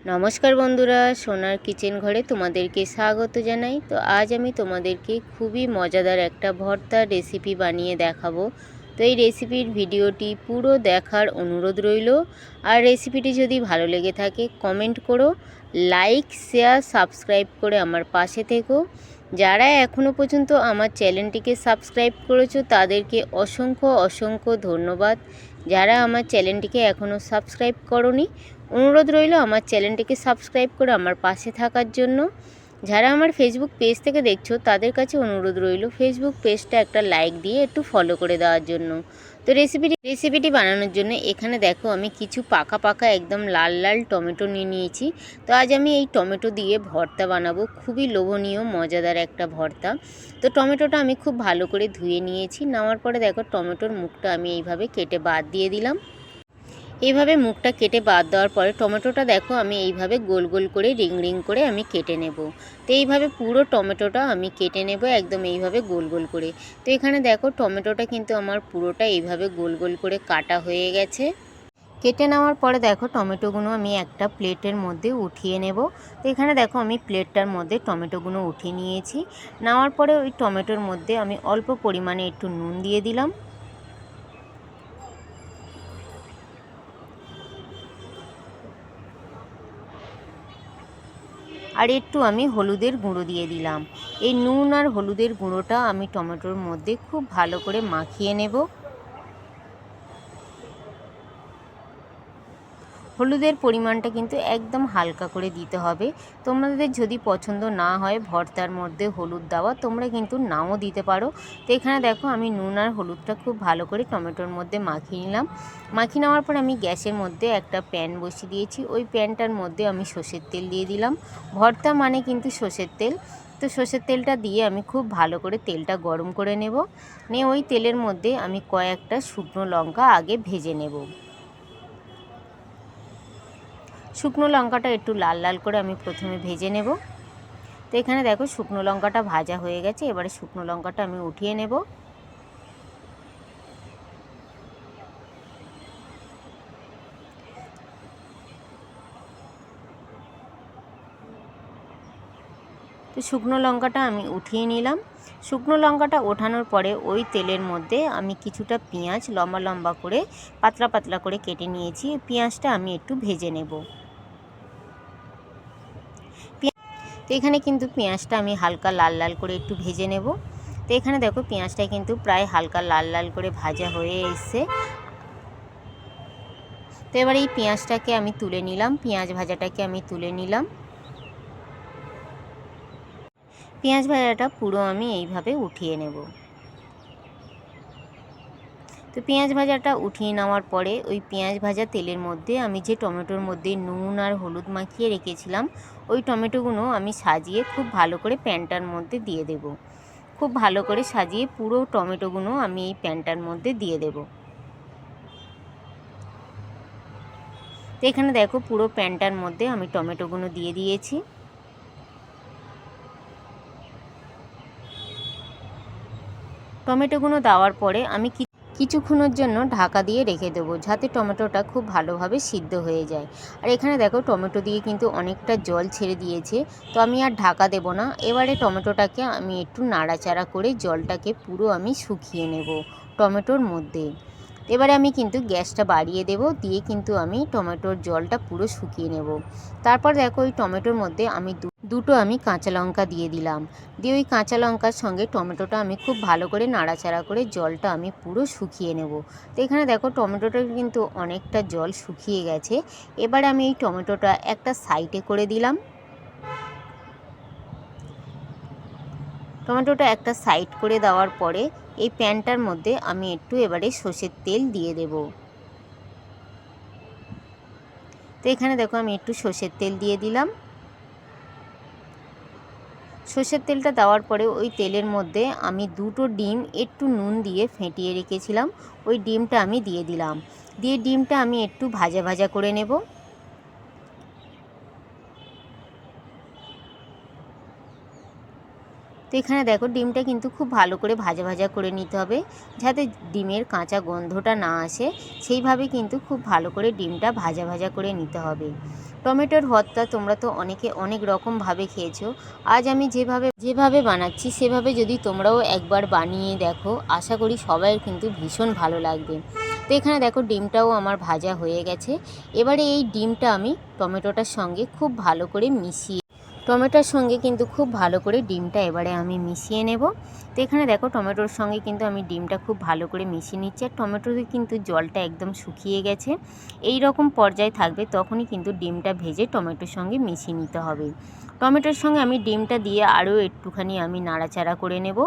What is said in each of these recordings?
নমস্কার বন্ধুরা, সোনার কিচেন ঘরে তোমাদেরকে স্বাগত জানাই। তো আজ আমি তোমাদেরকে খুবই মজাদার একটা ভর্তার রেসিপি বানিয়ে দেখাবো। তো এই রেসিপির ভিডিওটি পুরো দেখার অনুরোধ রইল। আর রেসিপিটি যদি ভালো লেগে থাকে কমেন্ট করো, লাইক শেয়ার সাবস্ক্রাইব করে আমার পাশে থেকো। যারা এখনও পর্যন্ত আমার চ্যানেলটিকে সাবস্ক্রাইব করেছো তাদেরকে অসংখ্য অসংখ্য ধন্যবাদ। যারা আমার চ্যানেলটিকে এখনও সাবস্ক্রাইব করোনি, অনুরোধ রইল আমার চ্যানেলটিকে সাবস্ক্রাইব করে আমার পাশে থাকার জন্য। যারা আমার ফেসবুক পেজ থেকে দেখছো তাদের কাছে অনুরোধ রইল ফেসবুক পেজটা একটা লাইক দিয়ে একটু ফলো করে দেওয়ার জন্য। তো রেসিপিটি বানানোর জন্য এখানে দেখো আমি কিছু পাকা পাকা একদম লাল লাল টমেটো নিয়ে নিয়েছি। তো আজ আমি এই টমেটো দিয়ে ভর্তা বানাবো, খুবই লোভনীয় মজাদার একটা ভর্তা। তো টমেটোটা আমি খুব ভালো করে ধুয়ে নিয়েছি। নেওয়ার পরে দেখো টমেটোর মুখটা আমি এইভাবে কেটে বাদ দিয়ে দিলাম। এইভাবে মুখটা কেটে বাদ দেওয়ার পরে টমেটোটা দেখো আমি এইভাবে গোল গোল করে রিং রিং করে আমি কেটে নেব। তো এইভাবে পুরো টমেটোটা আমি কেটে নেব একদম এইভাবে গোল গোল করে। তো এখানে দেখো টমেটোটা কিন্তু আমার পুরোটা এইভাবে গোল গোল করে কাটা হয়ে গেছে। কেটে নেওয়ার পরে দেখো টমেটোগুলো আমি একটা প্লেটের মধ্যে উঠিয়ে নেব। তো এখানে দেখো আমি প্লেটটার মধ্যে টমেটোগুলো উঠিয়ে নিয়েছি। নেওয়ার পরে ওই টমেটোর মধ্যে আমি অল্প পরিমাণে একটু নুন দিয়ে দিলাম। আর একটু আমি হলুদের গুঁড়ো দিয়ে দিলাম। এই নুন আর হলুদের গুঁড়োটা আমি টমেটোর মধ্যে খুব ভালো করে মাখিয়ে নেব। হলুদের পরিমাণটা কিন্তু একদম হালকা করে দিতে হবে। তোমাদের যদি পছন্দ না হয় ভর্তার মধ্যে হলুদ দেওয়া, তোমরা কিন্তু নাও দিতে পারো। তো এখানে দেখো আমি নুন আর হলুদটা খুব ভালো করে টমেটোর মধ্যে মাখিয়ে নিলাম। মাখিয়ে নেওয়ার পর আমি গ্যাসের মধ্যে একটা প্যান বসিয়ে দিয়েছি। ওই প্যানটার মধ্যে আমি সর্ষের তেল দিয়ে দিলাম। ভর্তা মানে কিন্তু সর্ষের তেল। তো সর্ষের তেলটা দিয়ে আমি খুব ভালো করে তেলটা গরম করে নেব। নিয়ে ওই তেলের মধ্যে আমি কয়েকটা শুকনো লঙ্কা আগে ভেজে নেব। শুকনো লঙ্কাটা একটু লাল লাল করে আমি প্রথমে ভেজে নেব। তো এখানে দেখো শুকনো লঙ্কাটা ভাজা হয়ে গেছে। এবারে শুকনো লঙ্কাটা আমি উঠিয়ে নেব। তো শুকনো লঙ্কাটা আমি উঠিয়ে নিলাম। শুকনো লঙ্কাটা ওঠানোর পরে ওই তেলের মধ্যে আমি কিছুটা পেঁয়াজ লম্বা লম্বা করে পাতলা পাতলা করে কেটে নিয়েছি। পেঁয়াজটা আমি একটু ভেজে নেব। তো এখানে কিন্তু পেঁয়াজটা আমি হালকা লাল লাল করে একটু ভেজে নেব। তো এখানে দেখো পেঁয়াজটা কিন্তু প্রায় হালকা লাল লাল করে ভাজা হয়ে এসছে। তো এবার এই পেঁয়াজটাকে আমি তুলে নিলাম, পেঁয়াজ ভাজাটাকে আমি তুলে নিলাম। পেঁয়াজ ভাজাটা পুরো আমি এইভাবে উঠিয়ে নেব। তো পেঁয়াজ ভাজাটা উঠিয়ে নেওয়ার পরে ওই পেঁয়াজ ভাজা তেলের মধ্যে আমি যে টমেটোর মধ্যে নুন আর হলুদ মাখিয়ে রেখেছিলাম ওই টমেটোগুলো আমি সাজিয়ে খুব ভালো করে প্যানটার মধ্যে দিয়ে দেব। খুব ভালো করে সাজিয়ে পুরো টমেটোগুলো আমি এই প্যানটার মধ্যে দিয়ে দেব। তো এখানে দেখো পুরো প্যানটার মধ্যে আমি টমেটোগুলো দিয়ে দিয়েছি। টমেটোগুলো দেওয়ার পরে আমি কিছুক্ষণের জন্য ঢাকা দিয়ে রেখে দেবো, যাতে টমেটোটা খুব ভালোভাবে সিদ্ধ হয়ে যায়। আর এখানে দেখো টমেটো দিয়ে কিন্তু অনেকটা জল ছেড়ে দিয়েছে। তো আমি আর ঢাকা দেব না। এবারে টমেটোটাকে আমি একটু নাড়াচাড়া করে জলটাকে পুরো আমি শুকিয়ে নেব টমেটোর মধ্যে। এবারে আমি কিন্তু গ্যাসটা বাড়িয়ে দেব, দিয়ে কিন্তু আমি টমেটোর জলটা পুরো শুকিয়ে নেব। তারপর দেখো ওই টমেটোর মধ্যে আমি দুটো আমি কাঁচা লঙ্কা দিয়ে দিলাম। দিয়ে ওই কাঁচা লঙ্কার সঙ্গে টমেটোটা আমি খুব ভালো করে নাড়াচাড়া করে জলটা আমি পুরো শুকিয়ে নেব। তো এখানে দেখো টমেটোটা কিন্তু অনেকটা জল শুকিয়ে গেছে। এবারে আমি এই টমেটোটা একটা সাইডে করে দিলাম। টমেটোটা একটা সাইড করে দেওয়ার পরে এই প্যানটার মধ্যে আমি একটু এবারে সর্ষের তেল দিয়ে দেব। তো এখানে দেখো আমি একটু সর্ষের তেল দিয়ে দিলাম। সর্ষের তেলটা দেওয়ার পরে ওই তেলের মধ্যে আমি দুটো ডিম একটু নুন দিয়ে ফেটিয়ে রেখেছিলাম, ওই ডিমটা আমি দিয়ে দিলাম। দিয়ে ডিমটা আমি একটু ভাজা ভাজা করে নেব। তো এখানে দেখো ডিমটা কিন্তু খুব ভালো করে ভাজা ভাজা করে নিতে হবে, যাতে ডিমের কাঁচা গন্ধটা না আসে। সেইভাবে কিন্তু খুব ভালো করে ডিমটা ভাজা ভাজা করে নিতে হবে। টমেটোর ভর্তা তোমরা তো অনেকে অনেক রকমভাবে খেয়েছো। আজ আমি যেভাবে বানাচ্ছি সেভাবে যদি তোমরাও একবার বানিয়ে দেখো, আশা করি সবাই কিন্তু ভীষণ ভালো লাগবে। তো এখানে দেখো ডিমটাও আমার ভাজা হয়ে গেছে। এবারে এই ডিমটা আমি টমেটোটার সঙ্গে খুব ভালো করে ডিমটা এবারে আমি মিশিয়ে নেব। তো এখানে দেখো টমেটোর সঙ্গে কিন্তু আমি ডিমটা খুব ভালো করে মিশিয়ে নিচ্ছি। আর টমেটোতে কিন্তু জলটা একদম শুকিয়ে গেছে, এই রকম পর্যায়ে থাকবে, তখনই কিন্তু ডিমটা ভেজে টমেটোর সঙ্গে মিশিয়ে নিতে হবে। টমেটোর সঙ্গে আমি ডিমটা দিয়ে আরও একটুখানি আমি নাড়াচাড়া করে নেব।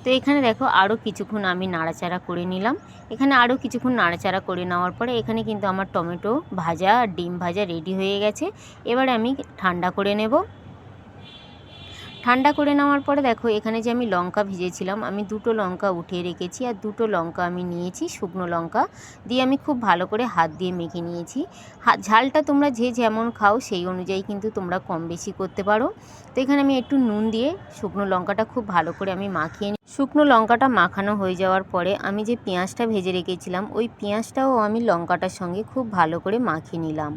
তো এখানে দেখো আরও কিছুক্ষণ আমি নাড়াচাড়া করে নিলাম। এখানে আরও কিছুক্ষণ নাড়াচাড়া করে নেওয়ার পরে এখানে কিন্তু আমার টমেটো ভাজা আর ডিম ভাজা রেডি হয়ে গেছে। এবারে আমি ঠান্ডা করে নেব। ঠান্ডা করে নেওয়ার পরে দেখো এখানে যে আমি লঙ্কা ভেজেছিলাম, আমি 2টো লঙ্কা উঠিয়ে রেখেছি, আর 2টো লঙ্কা আমি নিয়েছি শুকনো লঙ্কা দিয়ে আমি খুব ভালো করে হাত দিয়ে মেখে নিয়েছি। ঝালটা তোমরা যে যেমন খাও সেই অনুযায়ী কিন্তু তোমরা কম বেশি করতে পারো। তো এখানে আমি একটু নুন দিয়ে শুকনো লঙ্কাটা খুব ভালো করে আমি মাখিয়ে নিই। শুকনো লঙ্কাটা মাখানো হয়ে যাওয়ার পরে আমি যে পেঁয়াজটা ভেজে রেখেছিলাম, ওই পেঁয়াজটাও আমি লঙ্কাটার সঙ্গে খুব ভালো করে মাখিয়ে নিলাম।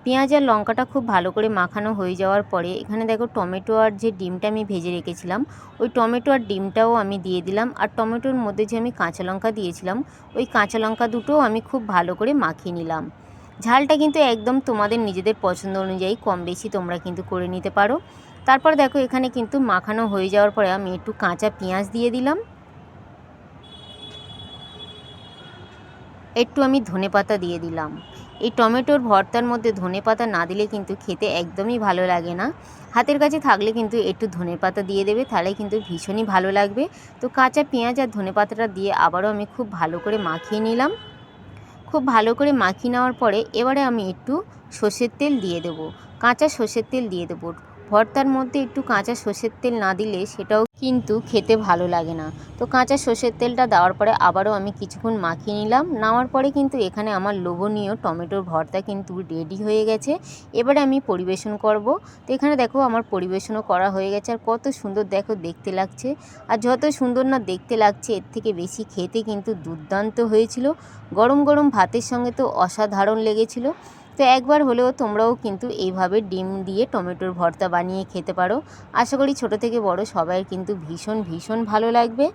পেঁয়াজ আর লঙ্কাটা খুব ভালো করে মাখানো হয়ে যাওয়ার পরে এখানে দেখো টমেটো আর যে ডিমটা আমি ভেজে রেখেছিলাম, ওই টমেটো আর ডিমটাও আমি দিয়ে দিলাম। আর টমেটোর মধ্যে যে আমি কাঁচা লঙ্কা দিয়েছিলাম, ওই কাঁচা লঙ্কা দুটোও আমি খুব ভালো করে মাখিয়ে নিলাম। ঝালটা কিন্তু একদম তোমাদের নিজেদের পছন্দ অনুযায়ী কম বেশি তোমরা কিন্তু করে নিতে পারো। তারপর দেখো এখানে কিন্তু মাখানো হয়ে যাওয়ার পরে আমি একটু কাঁচা পেঁয়াজ দিয়ে দিলাম, একটু আমি ধনেপাতা দিয়ে দিলাম। এই টমেটোর ভর্তার মধ্যে ধনেপাতা না দিলে কিন্তু খেতে একদমই ভালো লাগে না। হাতের কাছে থাকলে কিন্তু একটু ধনেপাতা দিয়ে দেবে, তাহলে কিন্তু ভীষণই ভালো লাগবে। তো কাঁচা পেঁয়াজ আর ধনেপাতাটা দিয়ে আবারও আমি খুব ভালো করে মাখিয়ে নিলাম। খুব ভালো করে মাখিয়ে নেওয়ার পরে এবারে আমি একটু সর্ষের তেল দিয়ে দেবো, কাঁচা সর্ষের তেল দিয়ে দেবো। ভর্তার মধ্যে একটু কাঁচা সর্ষের তেল না দিলে সেটাও কিন্তু খেতে ভালো লাগে না। তো কাঁচা সর্ষের তেলটা দেওয়ার পরে আবারও আমি কিছুক্ষণ মাখিয়ে নিলাম। নেওয়ার পরে কিন্তু এখানে আমার লোভনীয় টমেটোর ভর্তা কিন্তু রেডি হয়ে গেছে। এবারে আমি পরিবেশন করব। তো এখানে দেখো আমার পরিবেশনও করা হয়ে গেছে, আর কত সুন্দর দেখো দেখতে লাগছে। আর যত সুন্দর না দেখতে লাগছে, এর থেকে বেশি খেতে কিন্তু দুর্দান্ত হয়েছিল। গরম গরম ভাতের সঙ্গে তো অসাধারণ লেগেছিল। তো একবার হলেও তোমরাও কিন্তু এইভাবে ডিম দিয়ে টমেটোর ভর্তা বানিয়ে খেতে পারো। আশা করি ছোট থেকে বড় সবাই কিন্তু ভীষণ ভীষণ ভালো লাগবে।